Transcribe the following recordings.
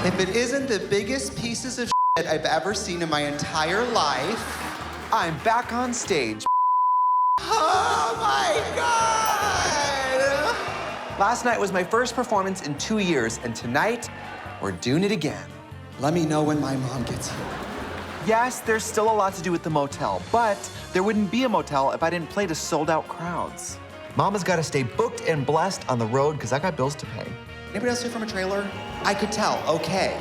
If it isn't the biggest pieces of shit I've ever seen in my entire life, I'm back on stage. oh my God! Last night was my first performance in 2 years, and tonight, we're doing it again. Let me know when my mom gets here. Yes, there's still a lot to do with the motel, but there wouldn't be a motel if I didn't play to sold-out crowds. Mama's gotta stay booked and blessed on the road because I got bills to pay. Anybody else here from a trailer? I could tell, okay.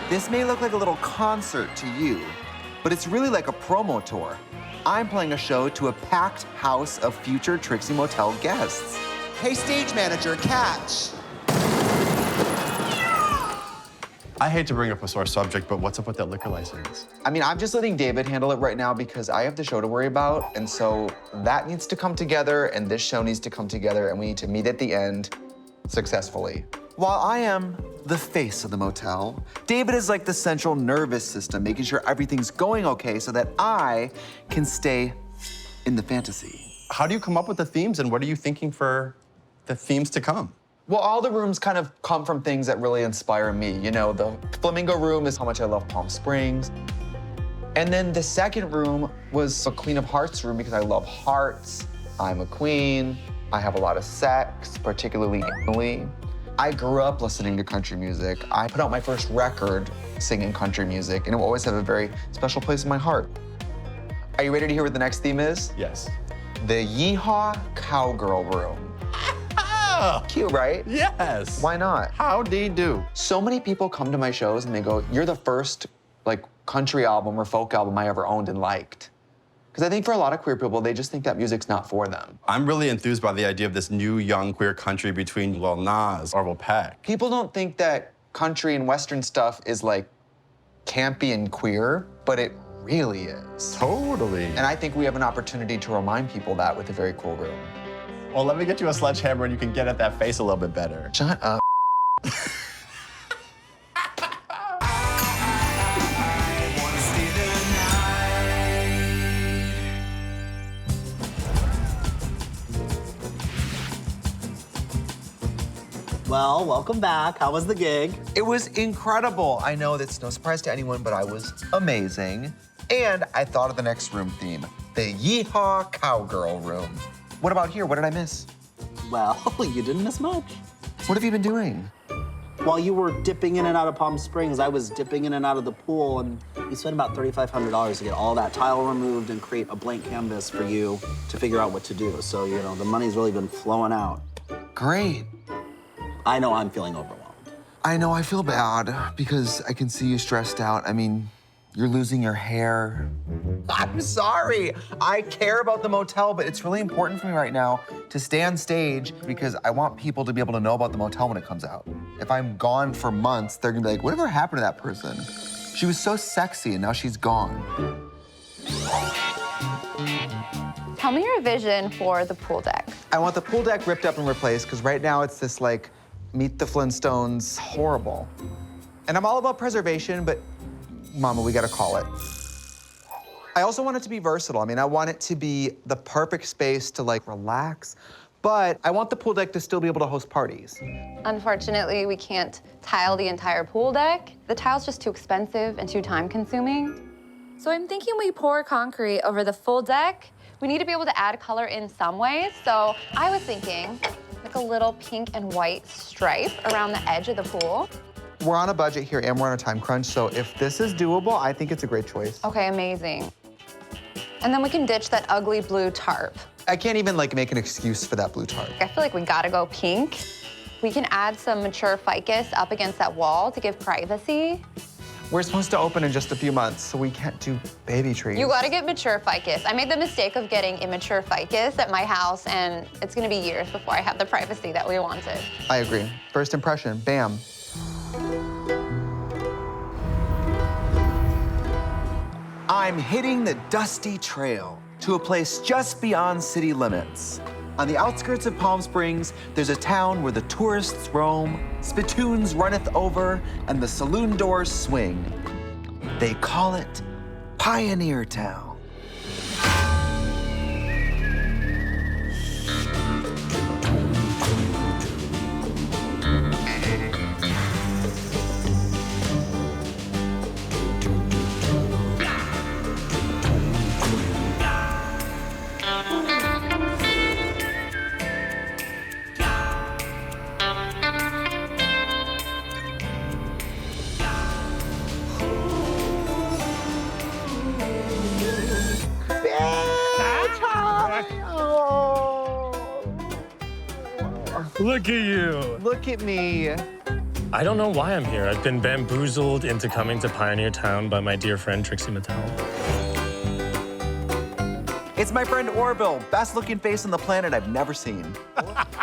This may look like a little concert to you, but it's really like a promo tour. I'm playing a show to a packed house of future Trixie Motel guests. Hey, stage manager, catch. I hate to bring up a sore subject, but what's up with that liquor license? I mean, I'm just letting David handle it right now because I have the show to worry about, and so that needs to come together, and this show needs to come together, and we need to meet at the end successfully. While I am the face of the motel, David is like the central nervous system, making sure everything's going okay so that I can stay in the fantasy. How do you come up with the themes, and what are you thinking for the themes to come? Well, all the rooms kind of come from things that really inspire me. You know, the flamingo room is how much I love Palm Springs. And then the second room was a Queen of Hearts room because I love hearts. I'm a queen. I have a lot of sex, particularly anally. I grew up listening to country music. I put out my first record singing country music, and it will always have a very special place in my heart. Are you ready to hear what the next theme is? Yes. The Yeehaw Cowgirl Room. Cute, right? Yes. Why not? Howdy do. So many people come to my shows and they go, you're the first like country album or folk album I ever owned and liked. Because I think for a lot of queer people, they just think that music's not for them. I'm really enthused by the idea of this new young queer country between Lil Nas, Orville, Peck. People don't think that country and Western stuff is like campy and queer, but it really is. Totally. And I think we have an opportunity to remind people that with a very cool room. Well, let me get you a sledgehammer and you can get at that face a little bit better. Shut up. Well, welcome back. How was the gig? It was incredible. I know that's no surprise to anyone, but I was amazing. And I thought of the next room theme, the Yeehaw Cowgirl Room. What about here? What did I miss? Well, you didn't miss much. What have you been doing? While you were dipping in and out of Palm Springs, I was dipping in and out of the pool, and we spent about $3,500 to get all that tile removed and create a blank canvas for you to figure out what to do. So, you know, the money's really been flowing out. Great. I know I'm feeling overwhelmed. I know, I feel bad because I can see you stressed out. I mean, you're losing your hair. I'm sorry. I care about the motel, but it's really important for me right now to stay on stage because I want people to be able to know about the motel when it comes out. If I'm gone for months, they're gonna be like, whatever happened to that person? She was so sexy and now she's gone. Tell me your vision for the pool deck. I want the pool deck ripped up and replaced because right now it's this like, Meet the Flintstones horrible. And I'm all about preservation, but Mama, we gotta call it. I also want it to be versatile. I mean, I want it to be the perfect space to like relax, but I want the pool deck to still be able to host parties. Unfortunately, we can't tile the entire pool deck. The tile's just too expensive and too time-consuming. So I'm thinking we pour concrete over the full deck. We need to be able to add color in some ways. So I was thinking like a little pink and white stripe around the edge of the pool. We're on a budget here and we're on a time crunch, so if this is doable, I think it's a great choice. Okay, amazing. And then we can ditch that ugly blue tarp. I can't even like make an excuse for that blue tarp. I feel like we gotta go pink. We can add some mature ficus up against that wall to give privacy. We're supposed to open in just a few months, so we can't do baby trees. You gotta get mature ficus. I made the mistake of getting immature ficus at my house, and it's gonna be years before I have the privacy that we wanted. I agree. First impression, bam. I'm hitting the dusty trail to a place just beyond city limits. On the outskirts of Palm Springs, there's a town where the tourists roam, spittoons runneth over, and the saloon doors swing. They call it Pioneer Town. Look at you. Look at me. I don't know why I'm here. I've been bamboozled into coming to Pioneer Town by my dear friend Trixie Motel. It's my friend Orville, best looking face on the planet I've never seen.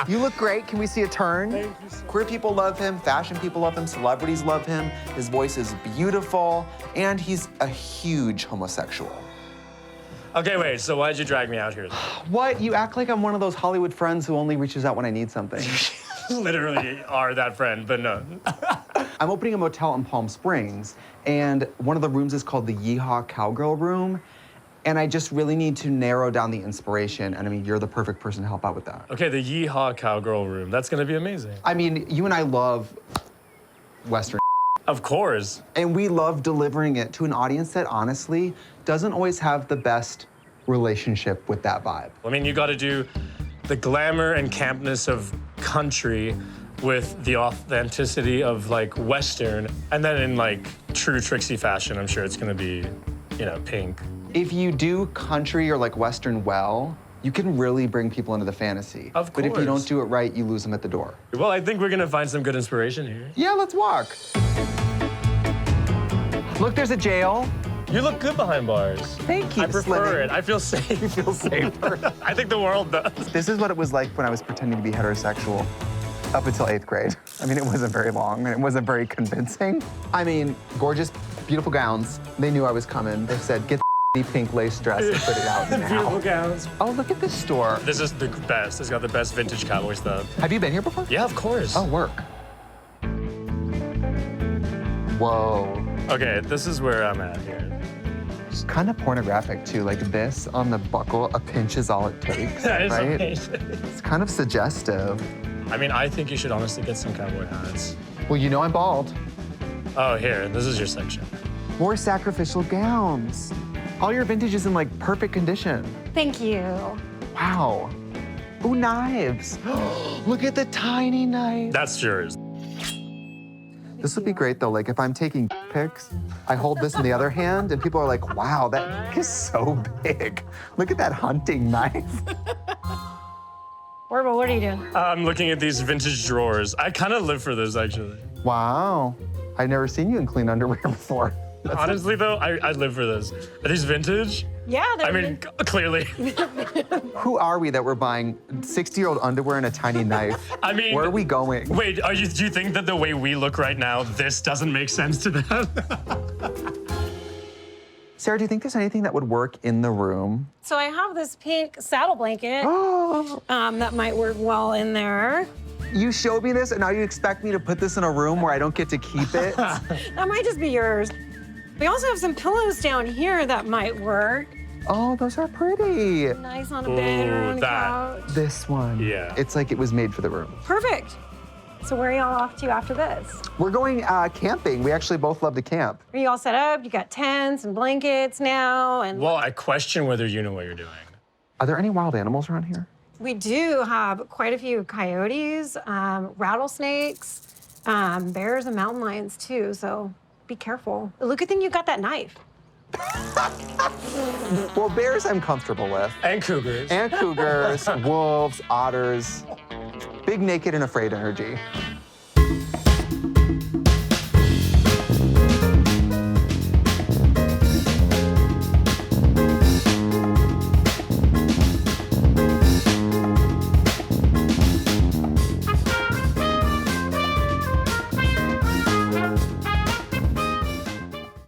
You look great. Can we see a turn? Thank you so much. Queer people love him, fashion people love him, celebrities love him. His voice is beautiful, and he's a huge homosexual. Okay, wait, so why'd you drag me out here? What? You act like I'm one of those Hollywood friends who only reaches out when I need something. Literally are that friend, but no. I'm opening a motel in Palm Springs, and one of the rooms is called the Yeehaw Cowgirl Room. And I just really need to narrow down the inspiration. And I mean, you're the perfect person to help out with that. Okay, the Yeehaw Cowgirl Room. That's gonna be amazing. I mean, you and I love Western. Of course. And we love delivering it to an audience that honestly doesn't always have the best relationship with that vibe. I mean, you gotta do the glamour and campness of country with the authenticity of like Western. And then in like true Trixie fashion, I'm sure it's gonna be, you know, pink. If you do country or like Western well, you can really bring people into the fantasy. Of But if you don't course. do it right, you lose them at the door. Well, I think we're gonna find some good inspiration here. Yeah, let's walk. Look, there's a jail. You look good behind bars. Thank you, I prefer Slimming. it. I feel safe. You feel safer. I think the world does. This is what it was like when I was pretending to be heterosexual up until 8th grade. I mean, it wasn't very long and it wasn't very convincing. I mean, gorgeous, beautiful gowns. They knew I was coming. They said, get the pink lace dress and put it out Beautiful now. gowns. Oh, look at this store. This is the best. It's got the best vintage cowboy stuff. Have you been here before? Yeah, of course. Oh, work. Whoa. Okay, this is where I'm at here. It's kind of pornographic too, like this on the buckle, a pinch is all it takes, That is right? amazing. It's kind of suggestive. I mean, I think you should honestly get some cowboy hats. Well, you know I'm bald. Oh, here, this is your section. More sacrificial gowns. All your vintage is in like perfect condition. Thank you. Wow. Ooh, knives. Look at the tiny knife. That's yours. This would be great though, like if I'm taking pics, I hold this in the other hand and people are like, wow, that is so big. Look at that hunting knife. Orville, what are you doing? I'm looking at these vintage drawers. I kind of live for this, actually. Wow. I've never seen you in clean underwear before. Honestly, though, I live for this. Are these vintage? Yeah, I mean, clearly. Who are we that we're buying 60-year-old underwear and a tiny knife? I mean, where are we going? Wait, do you think that the way we look right now, this doesn't make sense to them? Sarah, do you think there's anything that would work in the room? so I have this pink saddle blanket Oh, that might work well in there. you showed me this and now you expect me to put this in a room where I don't get to keep it? That might just be yours. We also have some pillows down here that might work. Oh, those are pretty. Nice on a bed or Ooh, on a that. couch. This one. Yeah. It's like it was made for the room. Perfect. So where are y'all off to after this? We're going camping. We actually both love to camp. Are you all set up? You got tents and blankets now, and Well, I question whether you know what you're doing. Are there any wild animals around here? we do have quite a few coyotes, rattlesnakes, bears, and mountain lions too. So be careful. Good thing you got that knife. Well, bears I'm comfortable with. And cougars. And cougars, wolves, otters. Big naked and afraid energy.